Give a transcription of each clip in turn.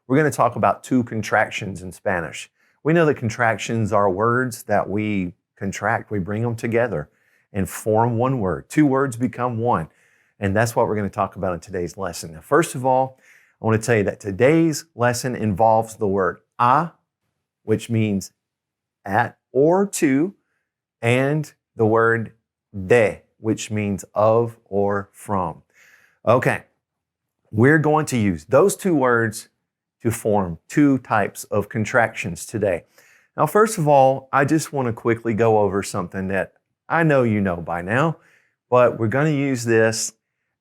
we're going to talk about two contractions in Spanish. We know that contractions are words that we contract, we bring them together and form one word. Two words become one. And that's what we're going to talk about in today's lesson. Now, first of all, I want to tell you that today's lesson involves the word a, which means at or to, and the word de, which means of or from. Okay, we're going to use those two words to form two types of contractions today. Now, first of all, I just want to quickly go over something that I know you know by now, but we're going to use this.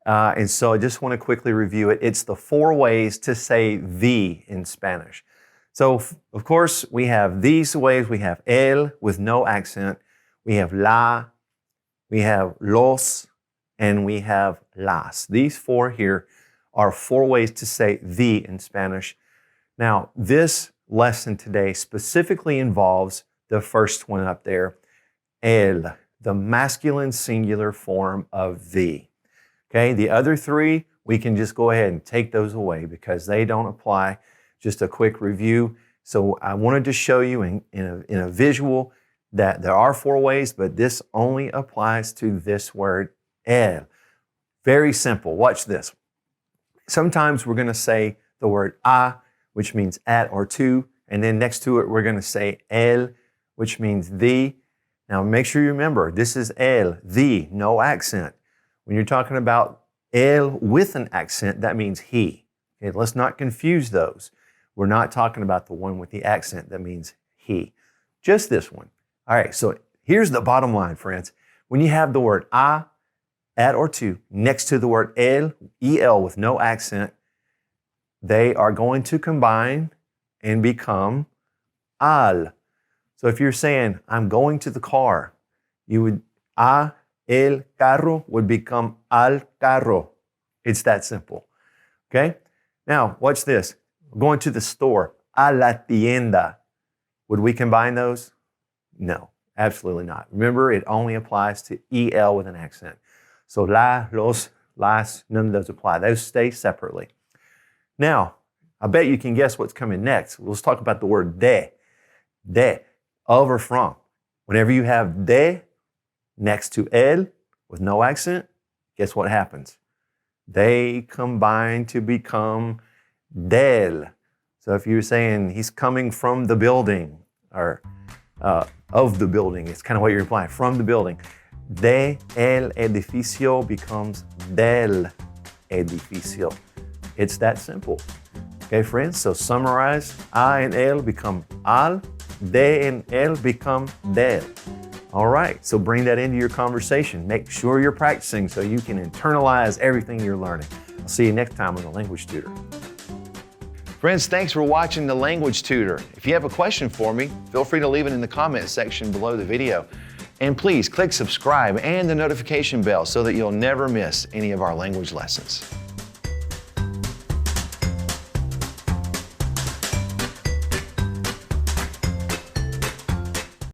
And so I just want to quickly review it. It's the 4 ways to say the in Spanish. So, of course, we have these ways. We have el with no accent. We have la, we have los, and we have las. These 4 here are 4 ways to say the in Spanish. Now, this lesson today specifically involves the first one up there, el, the masculine singular form of the. Okay, the other 3, we can just go ahead and take those away because they don't apply. Just a quick review. So I wanted to show you in a visual that there are 4 ways, but this only applies to this word, el. Very simple. Watch this. Sometimes we're going to say the word a, which means at or to, and then next to it we're going to say el, which means the. Now make sure you remember, this is el, the, no accent. When you're talking about el with an accent, that means he. Okay, let's not confuse those. We're not talking about the one with the accent. That means he. Just this one. All right, so here's the bottom line, friends. When you have the word a, at or to, next to the word el, el with no accent, they are going to combine and become al. So if you're saying, I'm going to the car, you would, el carro would become al carro. It's that simple. Okay? Now, watch this. We're going to the store, a la tienda. Would we combine those? No, absolutely not. Remember, it only applies to el with an accent. So la, los, las, none of those apply. Those stay separately. Now, I bet you can guess what's coming next. Let's talk about the word de. De, of or from. Whenever you have de next to el with no accent, guess what happens? They combine to become del. So if you're saying he's coming from the building or of the building, it's kind of what you're implying, from the building. De el edificio becomes del edificio. It's that simple. Okay, friends, so summarize. A and el become al, de and el become del. All right, so bring that into your conversation. Make sure you're practicing so you can internalize everything you're learning. I'll see you next time on The Language Tutor. Friends, thanks for watching The Language Tutor. If you have a question for me, feel free to leave it in the comment section below the video. And please click subscribe and the notification bell so that you'll never miss any of our language lessons.